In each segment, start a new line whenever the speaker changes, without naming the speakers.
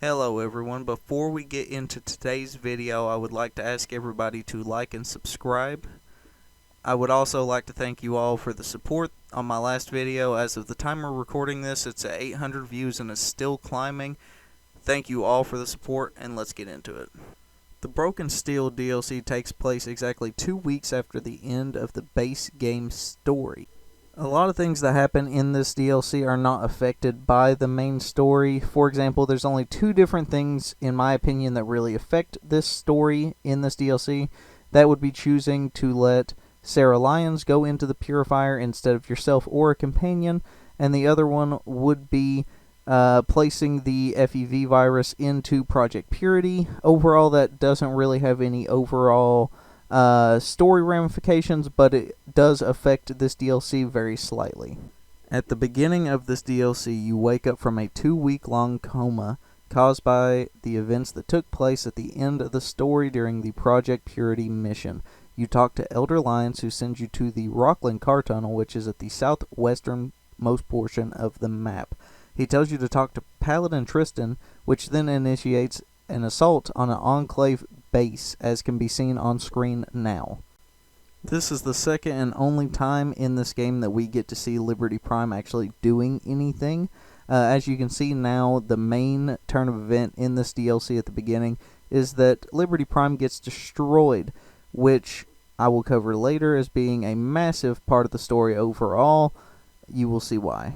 Hello everyone, before we get into today's video, I would like to ask everybody to like and subscribe. I would also like to thank you all for the support on my last video. As of the time we're recording this, it's at 800 views and is still climbing. Thank you all for the support, and let's get into it. The Broken Steel DLC takes place exactly 2 weeks after the end of the base game story. A lot of things that happen in this DLC are not affected by the main story. For example, there's only 2 different things, in my opinion, that really affect this story in this DLC. That would be choosing to let Sarah Lyons go into the Purifier instead of yourself or a companion, and the other one would be placing the FEV virus into Project Purity. Overall, that doesn't really have any overall story ramifications, but it does affect this DLC very slightly. At the beginning of this DLC, you wake up from a 2-week-long coma caused by the events that took place at the end of the story during the Project Purity mission. You talk to Elder Lyons, who sends you to the Rockland Car Tunnel, which is at the southwesternmost portion of the map. He tells you to talk to Paladin Tristan, which then initiates an assault on an Enclave base, as can be seen on screen now. This is the second and only time in this game that we get to see Liberty Prime actually doing anything. As you can see now, the main turn of event in this DLC at the beginning is that Liberty Prime gets destroyed, which I will cover later as being a massive part of the story overall. You will see why.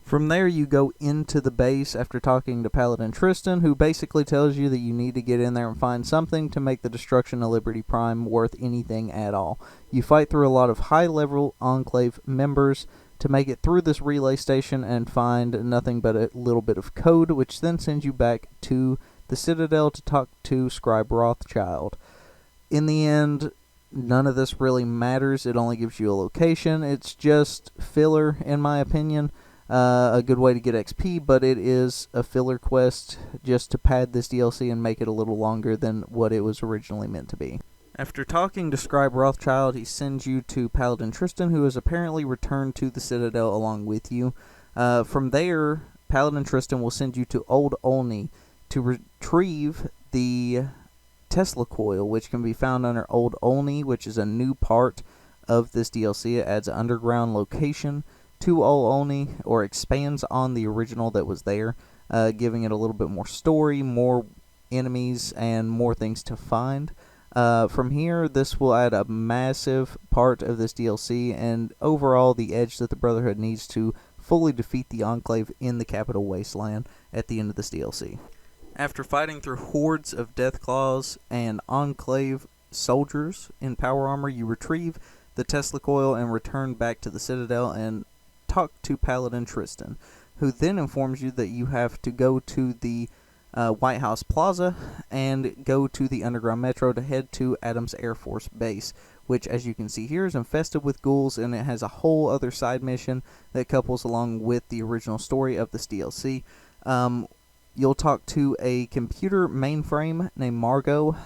From there, you go into the base after talking to Paladin Tristan, who basically tells you that you need to get in there and find something to make the destruction of Liberty Prime worth anything at all. You fight through a lot of high-level Enclave members to make it through this relay station and find nothing but a little bit of code, which then sends you back to the Citadel to talk to Scribe Rothschild. In the end, none of this really matters. It only gives you a location. It's just filler, in my opinion. A good way to get XP, but it is a filler quest just to pad this DLC and make it a little longer than what it was originally meant to be. After talking to Scribe Rothschild, he sends you to Paladin Tristan, who has apparently returned to the Citadel along with you. From there, Paladin Tristan will send you to Old Olney to retrieve the Tesla coil, which can be found under Old Olney, which is a new part of this DLC. It adds an underground location to Old Olney, or expands on the original that was there, giving it a little bit more story, more enemies, and more things to find. From here, this will add a massive part of this DLC, and overall the edge that the Brotherhood needs to fully defeat the Enclave in the Capital Wasteland at the end of this DLC. After fighting through hordes of Deathclaws and Enclave soldiers in power armor, you retrieve the Tesla coil and return back to the Citadel and talk to Paladin Tristan, who then informs you that you have to go to the White House Plaza and go to the Underground Metro to head to Adams Air Force Base, which, as you can see here, is infested with ghouls, and it has a whole other side mission that couples along with the original story of this DLC. You'll talk to a computer mainframe named Margot.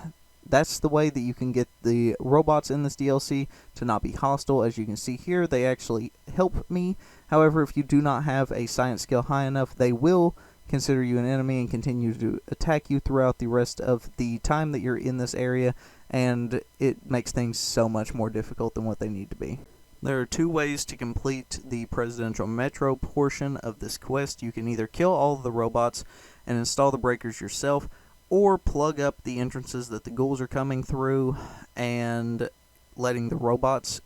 That's the way that you can get the robots in this DLC to not be hostile. As you can see here, they actually help me. However, if you do not have a science skill high enough, they will consider you an enemy and continue to attack you throughout the rest of the time that you're in this area, and it makes things so much more difficult than what they need to be. There are 2 ways to complete the Presidential Metro portion of this quest. You can either kill all of the robots and install the breakers yourself, or plug up the entrances that the ghouls are coming through and letting the robots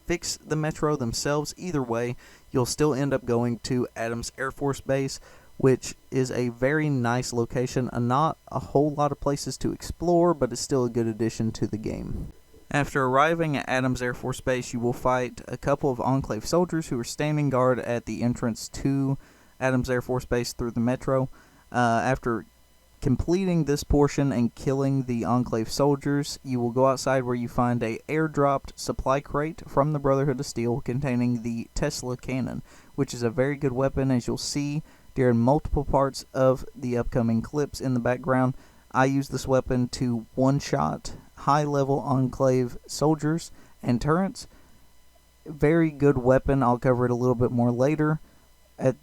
fix the metro themselves. Either way, you'll still end up going to Adams Air Force Base, which is a very nice location, and not a whole lot of places to explore, but it's still a good addition to the game. After arriving at Adams Air Force Base, you will fight a couple of Enclave soldiers who are standing guard at the entrance to Adams Air Force Base through the metro. After completing this portion and killing the Enclave soldiers, you will go outside where you find a airdropped supply crate from the Brotherhood of Steel containing the Tesla cannon, which is a very good weapon, as you'll see during multiple parts of the upcoming clips in the background. I use this weapon to one-shot high-level Enclave soldiers and turrets. Very good weapon. I'll cover it a little bit more later.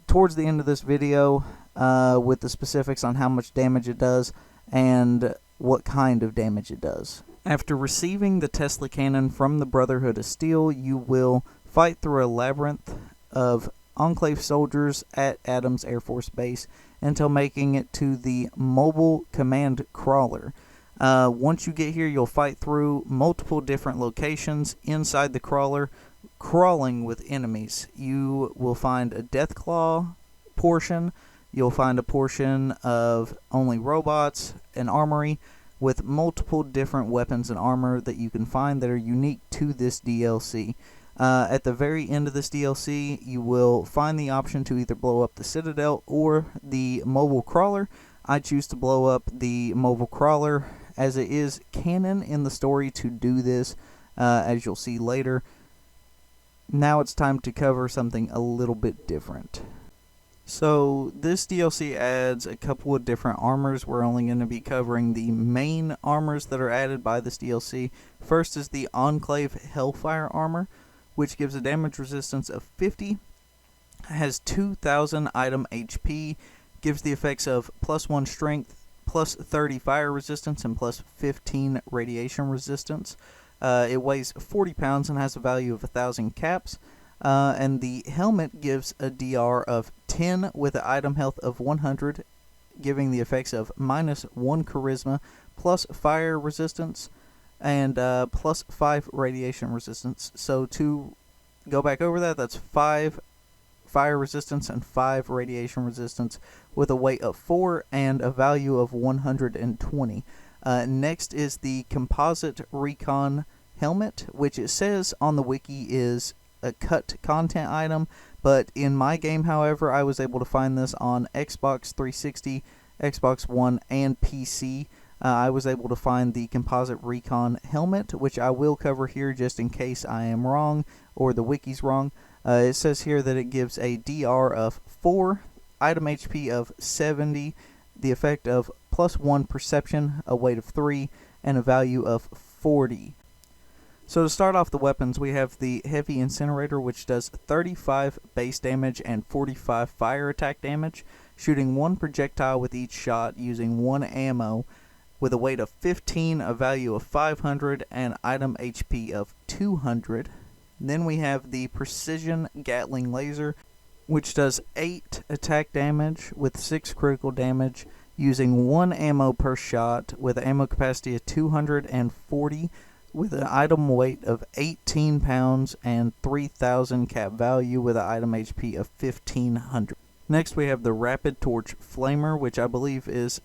Towards the end of this video, with the specifics on how much damage it does and what kind of damage it does. After receiving the Tesla Cannon from the Brotherhood of Steel, you will fight through a labyrinth of Enclave soldiers at Adams Air Force Base until making it to the Mobile Command Crawler. Once you get here, you'll fight through multiple different locations inside the crawler, crawling with enemies. You will find a Deathclaw portion. You'll find a portion of only robots, an armory with multiple different weapons and armor that you can find that are unique to this DLC. At the very end of this DLC, you will find the option to either blow up the Citadel or the Mobile Crawler. I choose to blow up the Mobile Crawler, as it is canon in the story to do this, as you'll see later. Now it's time to cover something a little bit different. So this DLC adds a couple of different armors. We're only going to be covering the main armors that are added by this DLC. First is the Enclave Hellfire armor, which gives a damage resistance of 50, has 2,000 item HP, gives the effects of +1 strength, +30 fire resistance, and +15 radiation resistance. It weighs 40 pounds and has a value of 1,000 caps. And the helmet gives a DR of 10 with an item health of 100, giving the effects of -1 charisma, plus fire resistance, and +5 radiation resistance. So to go back over that, that's 5 fire resistance and 5 radiation resistance with a weight of 4 and a value of 120. Next is the Composite Recon helmet, which it says on the wiki is a cut content item, but in my game, however, I was able to find this on Xbox 360, Xbox One, and PC. I was able to find the Composite Recon helmet, which I will cover here just in case I am wrong or the wiki's wrong. It says here that it gives a DR of 4, item HP of 70, the effect of +1 perception, a weight of 3, and a value of 40. So to start off the weapons, we have the Heavy Incinerator, which does 35 base damage and 45 fire attack damage, shooting 1 projectile with each shot using 1 ammo, with a weight of 15, a value of 500, and item HP of 200. Then we have the Precision Gatling Laser, which does 8 attack damage with 6 critical damage, using 1 ammo per shot, with an ammo capacity of 240, with an item weight of 18 pounds and 3,000 cap value, with an item HP of 1,500. Next we have the Rapid Torch Flamer, which I believe is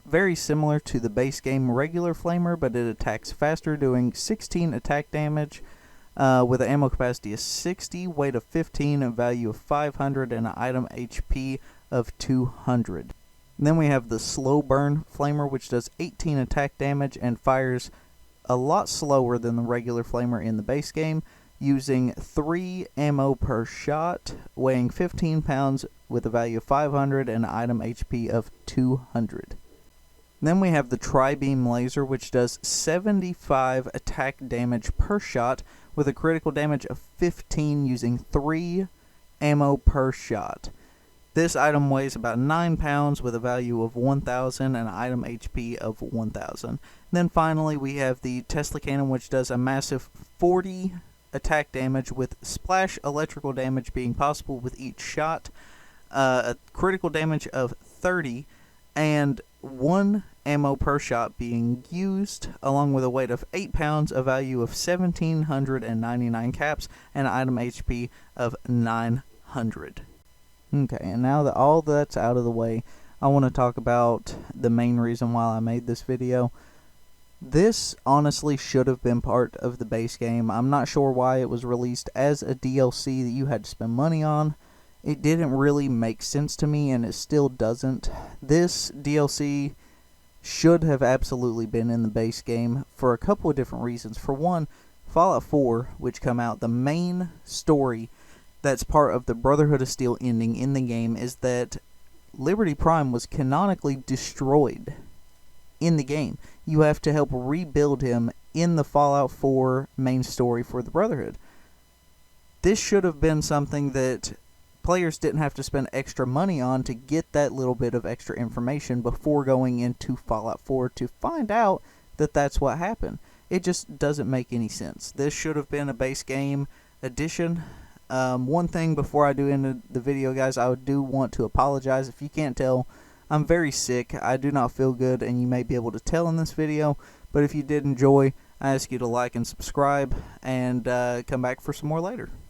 very similar to the base game regular Flamer, but it attacks faster, doing 16 attack damage, with an ammo capacity of 60, weight of 15, a value of 500, and an item HP of 200. And then we have the Slow Burn Flamer, which does 18 attack damage and fires a lot slower than the regular Flamer in the base game, using 3 ammo per shot, weighing 15 pounds, with a value of 500 and an item HP of 200. Then we have the Tri-Beam Laser, which does 75 attack damage per shot, with a critical damage of 15, using 3 ammo per shot. This item weighs about 9 pounds with a value of 1,000 and an item HP of 1,000. And then finally we have the Tesla Cannon, which does a massive 40 attack damage with splash electrical damage being possible with each shot, a critical damage of 30, and 1 ammo per shot being used, along with a weight of 8 pounds, a value of 1,799 caps, and an item HP of 900. Okay, and now that all that's out of the way, I want to talk about the main reason why I made this video. This honestly should have been part of the base game. I'm not sure why it was released as a DLC that you had to spend money on. It didn't really make sense to me, and it still doesn't. This DLC should have absolutely been in the base game for a couple of different reasons. For one, Fallout 4, which come out, the main story that's part of the Brotherhood of Steel ending in the game is that Liberty Prime was canonically destroyed in the game. You have to help rebuild him in the Fallout 4 main story for the Brotherhood. This should have been something that players didn't have to spend extra money on to get that little bit of extra information before going into Fallout 4 to find out that that's what happened. It just doesn't make any sense. This should have been a base game edition. One thing before I do end the video, guys, I do want to apologize. If you can't tell, I'm very sick. I do not feel good, and you may be able to tell in this video. But if you did enjoy, I ask you to like and subscribe, and come back for some more later.